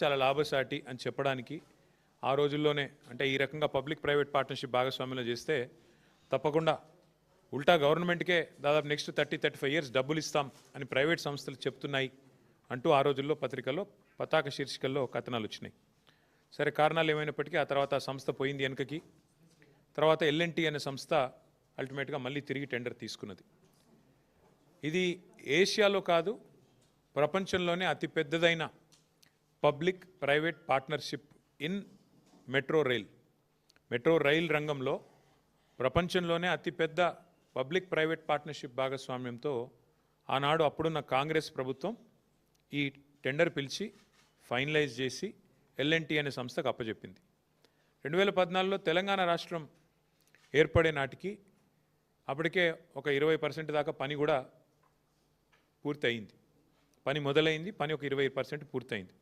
చాలా లాభసాటి అని చెప్పడానికి ఆ రోజుల్లోనే అంటే ఈ రకంగా పబ్లిక్ ప్రైవేట్ పార్ట్నర్షిప్ భాగస్వామ్యంలో చేస్తే తప్పకుండా ఉల్టా గవర్నమెంట్కే దాదాపు నెక్స్ట్ 30-35 ఇయర్స్ డబ్బులు ఇస్తాం అని ప్రైవేట్ సంస్థలు చెప్తున్నాయి అంటూ ఆ రోజుల్లో పత్రికల్లో పతాక శీర్షికల్లో కథనాలు వచ్చినాయి. సరే, కారణాలు ఏమైనప్పటికీ ఆ తర్వాత ఆ సంస్థ పోయింది వెనుకకి. తర్వాత ఎల్ఎన్టీ అనే సంస్థ అల్టిమేట్గా మళ్ళీ తిరిగి టెండర్ తీసుకున్నది. ఇది ఏషియాలో కాదు, ప్రపంచంలోనే అతిపెద్దదైన public private partnership in metro rail రంగంలో ప్రపంచంలోనే అతిపెద్ద పబ్లిక్ ప్రైవేట్ పార్ట్నర్షిప్ భాగస్వామ్యంతో ఆనాడు అప్పుడున్న కాంగ్రెస్ ప్రభుత్వం ఈ టెండర్ పిలిచి ఫైనలైజ్ చేసి ఎల్ఎన్టీ అనే సంస్థకు అప్పచెప్పింది. 2014లో తెలంగాణ రాష్ట్రం ఏర్పడే నాటికి అప్పటికే ఒక 20% దాకా పని కూడా పూర్తయింది. పని మొదలైంది, పని ఒక 20% పూర్తయింది.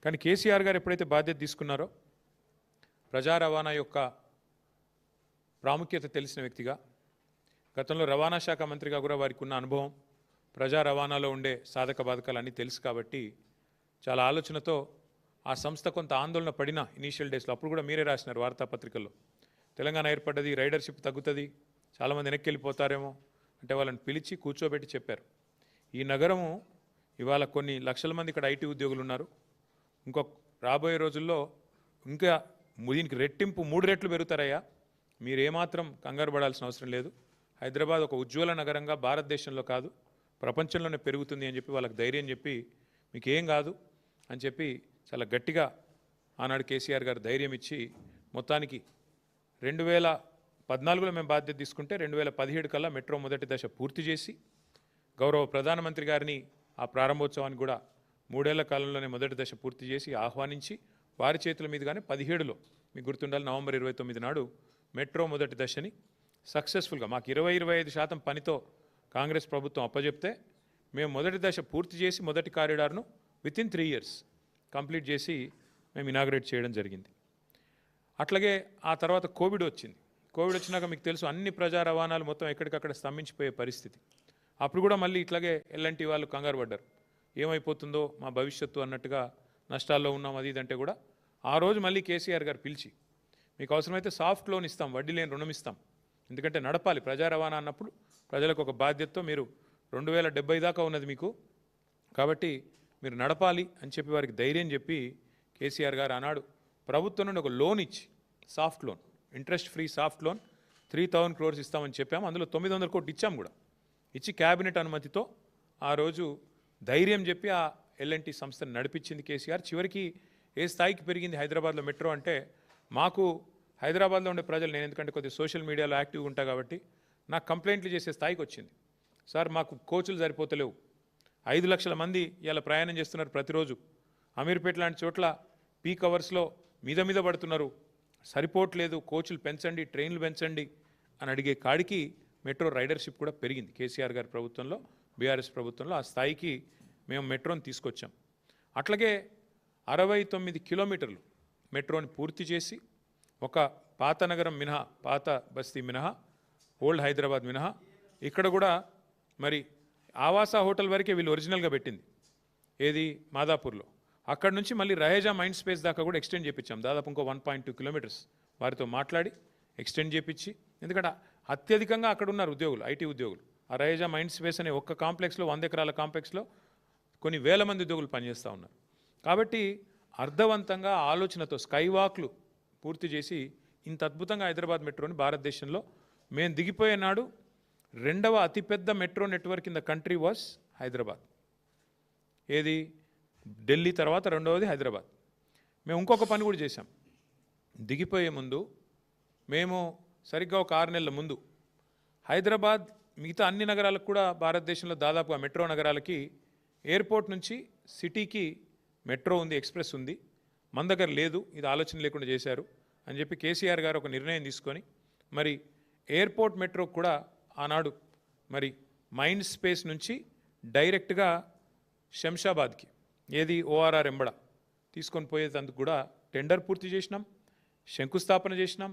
కానీ కేసీఆర్ గారు ఎప్పుడైతే బాధ్యత తీసుకున్నారో ప్రజా రవాణా యొక్క ప్రాముఖ్యత తెలిసిన వ్యక్తిగా, గతంలో రవాణా శాఖ మంత్రిగా కూడా వారికి ఉన్న అనుభవం, ప్రజా రవాణాలో ఉండే సాధక బాధకాలు అన్నీ తెలుసు కాబట్టి చాలా ఆలోచనతో ఆ సంస్థ కొంత ఆందోళన పడిన ఇనీషియల్ డేస్లో, అప్పుడు కూడా మీరే రాసినారు వార్తాపత్రికల్లో, తెలంగాణ ఏర్పడ్డది, రైడర్షిప్ తగ్గుతుంది, చాలామంది వెనక్కి వెళ్ళిపోతారేమో అంటే వాళ్ళని పిలిచి కూర్చోబెట్టి చెప్పారు. ఈ నగరము ఇవాళ కొన్ని లక్షల మంది ఇక్కడ ఐటీ ఉద్యోగులు ఉన్నారు. ఇంకొక రాబోయే రోజుల్లో ఇంకా దీనికి రెట్టింపు 3 రెట్లు పెరుగుతారయ్యా, మీరు ఏమాత్రం కంగారు పడాల్సిన అవసరం లేదు. హైదరాబాద్ ఒక ఉజ్వల నగరంగా భారతదేశంలో కాదు ప్రపంచంలోనే పెరుగుతుంది అని చెప్పి వాళ్ళకి ధైర్యం చెప్పి, మీకు ఏం కాదు అని చెప్పి చాలా గట్టిగా ఆనాడు కేసీఆర్ గారు ధైర్యం ఇచ్చి మొత్తానికి 2014లో మేము బాధ్యత తీసుకుంటే 2017 కల్లా మెట్రో మొదటి దశ పూర్తి చేసి గౌరవ ప్రధానమంత్రి గారిని ఆ ప్రారంభోత్సవానికి కూడా 3 ఏళ్ల కాలంలోనే మొదటి దశ పూర్తి చేసి ఆహ్వానించి వారి చేతుల మీదుగానే 17లో మీకు గుర్తుండాలి నవంబర్ 29 నాడు మెట్రో మొదటి దశని సక్సెస్ఫుల్గా మాకు 20-25% పనితో కాంగ్రెస్ ప్రభుత్వం అప్పచెప్తే మేము మొదటి దశ పూర్తి చేసి మొదటి కారిడార్ను వితిన్ 3 ఇయర్స్ కంప్లీట్ చేసి మేము ఇనాగ్రేట్ చేయడం జరిగింది. అట్లాగే ఆ తర్వాత కోవిడ్ వచ్చినాక మీకు తెలుసు అన్ని ప్రజా రవాణాలు మొత్తం ఎక్కడికక్కడ స్తంభించిపోయే పరిస్థితి. అప్పుడు కూడా మళ్ళీ ఇట్లాగే ఎల్ఎన్టీ వాళ్ళు కంగారు పడ్డారు, ఏమైపోతుందో మా భవిష్యత్తు అన్నట్టుగా నష్టాల్లో ఉన్నాం అది ఇదంటే కూడా ఆ రోజు మళ్ళీ కేసీఆర్ గారు పిలిచి మీకు అవసరమైతే సాఫ్ట్ లోన్ ఇస్తాం, వడ్డీ లేని రుణం ఇస్తాం, ఎందుకంటే నడపాలి ప్రజా రవాణా అన్నప్పుడు ప్రజలకు ఒక బాధ్యతతో మీరు 2070 దాకా ఉన్నది మీకు, కాబట్టి మీరు నడపాలి అని చెప్పి వారికి ధైర్యం చెప్పి కేసీఆర్ గారు ఆనాడు ప్రభుత్వం నుండి ఒక లోన్ ఇచ్చి soft loan, interest free soft loan 3000 crores ఇస్తామని చెప్పాము. అందులో 900 కోట్లు ఇచ్చాము కూడా, ఇచ్చి క్యాబినెట్ అనుమతితో ఆ రోజు ధైర్యం చెప్పి ఆ ఎల్ఎన్టీ సంస్థను నడిపించింది కేసీఆర్. చివరికి ఏ స్థాయికి పెరిగింది హైదరాబాద్లో మెట్రో అంటే, మాకు హైదరాబాద్లో ఉండే ప్రజలు, నేను ఎందుకంటే కొద్దిగా సోషల్ మీడియాలో యాక్టివ్గా ఉంటా కాబట్టి నాకు కంప్లైంట్లు చేసే స్థాయికి వచ్చింది. సార్ మాకు కోచులు సరిపోతలేవు, 5 లక్షల మంది ఇలా ప్రయాణం చేస్తున్నారు ప్రతిరోజు, అమీర్పేట లాంటి చోట్ల పీక్ అవర్స్లో మీద పడుతున్నారు, సరిపోవట్లేదు, కోచులు పెంచండి, ట్రైన్లు పెంచండి అని అడిగే కాడికి మెట్రో రైడర్షిప్ కూడా పెరిగింది. కేసీఆర్ గారి ప్రభుత్వంలో, బీఆర్ఎస్ ప్రభుత్వంలో ఆ స్థాయికి మేము మెట్రోని తీసుకొచ్చాం. అట్లాగే 69 కిలోమీటర్లు మెట్రోని పూర్తి చేసి ఒక పాత నగరం మినహా, పాత బస్తీ మినహా, ఓల్డ్ హైదరాబాద్ మినహా ఇక్కడ కూడా మరి ఆవాస హోటల్ వరకే వీళ్ళు ఒరిజినల్గా పెట్టింది, ఏది మాదాపూర్లో. అక్కడ నుంచి మళ్ళీ రహేజా మైండ్ స్పేస్ దాకా కూడా ఎక్స్టెండ్ చేయించాం, దాదాపు ఇంకో 1.2 కిలోమీటర్స్ వారితో మాట్లాడి ఎక్స్టెండ్ చేయించి, ఎందుకంటే అత్యధికంగా అక్కడ ఉన్నారు ఉద్యోగులు, ఐటీ ఉద్యోగులు. ఆ రహేజా మైండ్ స్పేస్ అనే ఒక్క కాంప్లెక్స్లో 100 ఎకరాల కాంప్లెక్స్లో కొన్ని వేల మంది ఉద్యోగులు పనిచేస్తూ ఉన్నారు. కాబట్టి అర్థవంతంగా ఆలోచనతో స్కై వాక్లు పూర్తి చేసి ఇంత అద్భుతంగా హైదరాబాద్ మెట్రోని భారతదేశంలో మేము దిగిపోయే నాడు 2వ అతిపెద్ద metro network in the country was Hyderabad. ఏది ఢిల్లీ తర్వాత 2వది హైదరాబాద్. మేము ఇంకొక పని కూడా చేశాం, దిగిపోయే ముందు మేము సరిగ్గా ఒక 6 నెలల ముందు హైదరాబాద్ మిగతా అన్ని నగరాలకు కూడా భారతదేశంలో దాదాపుగా మెట్రో నగరాలకి ఎయిర్పోర్ట్ నుంచి సిటీకి మెట్రో ఉంది, ఎక్స్ప్రెస్ ఉంది, మన దగ్గర లేదు, ఇది ఆలోచన లేకుండా చేశారు అని చెప్పి కేసీఆర్ గారు ఒక నిర్ణయం తీసుకొని మరి ఎయిర్పోర్ట్ మెట్రో కూడా ఆనాడు మరి మైండ్ స్పేస్ నుంచి డైరెక్ట్గా శంషాబాద్కి, ఏది ఓఆర్ఆర్ ఎంబడ తీసుకొని పోయేందుకు కూడా టెండర్ పూర్తి చేసినాం, శంకుస్థాపన చేసినాం,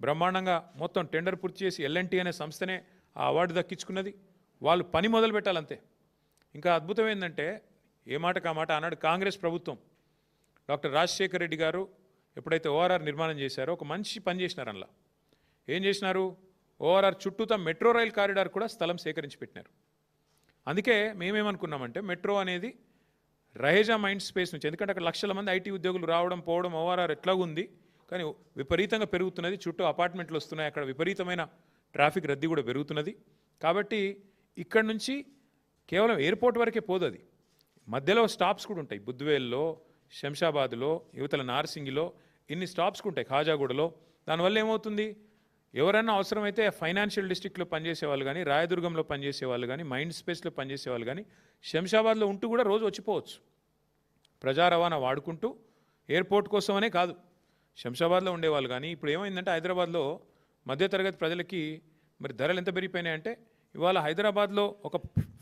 బ్రహ్మాండంగా మొత్తం టెండర్ పూర్తి చేసి ఎల్ఎన్టీ అనే సంస్థనే ఆ అవార్డు దక్కించుకున్నది. వాళ్ళు పని మొదలు పెట్టాలంతే. ఇంకా అద్భుతం ఏంటంటే, ఏ మాటకు ఆ మాట ఆనాడు కాంగ్రెస్ ప్రభుత్వం డాక్టర్ రాజశేఖర రెడ్డి గారు ఎప్పుడైతే ఓఆర్ఆర్ నిర్మాణం చేశారో ఒక మంచి పని చేసినారు అందులో. ఏం చేసినారు? ఓఆర్ఆర్ చుట్టూతా మెట్రో రైల్ కారిడార్ కూడా స్థలం సేకరించి పెట్టినారు. అందుకే మేమేమనుకున్నామంటే మెట్రో అనేది రహేజా మైండ్ స్పేస్ నుంచి, ఎందుకంటే అక్కడ లక్షల మంది ఐటీ ఉద్యోగులు రావడం పోవడం ఓఆర్ఆర్ ఎట్లాగూ ఉంది, కానీ విపరీతంగా పెరుగుతున్నది, చుట్టూ అపార్ట్మెంట్లు వస్తున్నాయి, అక్కడ విపరీతమైన ట్రాఫిక్ రద్దీ కూడా పెరుగుతున్నది. కాబట్టి ఇక్కడ నుంచి కేవలం ఎయిర్పోర్ట్ వరకే పోదు, అది మధ్యలో స్టాప్స్ కూడా ఉంటాయి. బుద్వేల్లో, శంషాబాద్లో, యువతల నార్సింగిలో ఇన్ని స్టాప్స్ ఉంటాయి, ఖాజాగూడలో. దానివల్ల ఏమవుతుంది, ఎవరైనా అవసరమైతే ఫైనాన్షియల్ డిస్ట్రిక్ట్లో పనిచేసే వాళ్ళు కానీ, రాయదుర్గంలో పనిచేసే వాళ్ళు కానీ, మైండ్ స్పేస్లో పనిచేసే వాళ్ళు కానీ శంషాబాద్లో ఉంటూ కూడా రోజు వచ్చిపోవచ్చు. ప్రజా రవాణా వాడుకుంటూ ఎయిర్పోర్ట్ కోసమనే కాదు, శంషాబాద్లో ఉండేవాళ్ళు కానీ. ఇప్పుడు ఏమైందంటే హైదరాబాద్లో మధ్యతరగతి ప్రజలకి మరి ధరలు ఎంత పెరిగిపోయినాయంటే, ఇవాళ హైదరాబాద్లో ఒక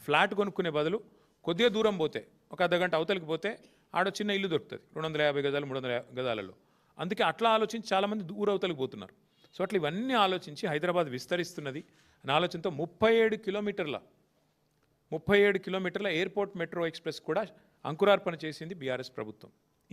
ఫ్లాట్ కొనుక్కునే బదులు కొద్దిగా దూరం పోతే, ఒక అర్ధగంట అవతలికి పోతే ఆడ చిన్న ఇల్లు దొరుకుతుంది 250 గజాలు 300 గజాలలో. అందుకే అట్లా ఆలోచించి చాలామంది దూర అవతలికి పోతున్నారు. సో అట్లా ఇవన్నీ ఆలోచించి హైదరాబాద్ విస్తరిస్తున్నది అనే ఆలోచనతో 37 కిలోమీటర్ల ఎయిర్పోర్ట్ మెట్రో ఎక్స్ప్రెస్ కూడా అంకురార్పణ చేసింది బీఆర్ఎస్ ప్రభుత్వం.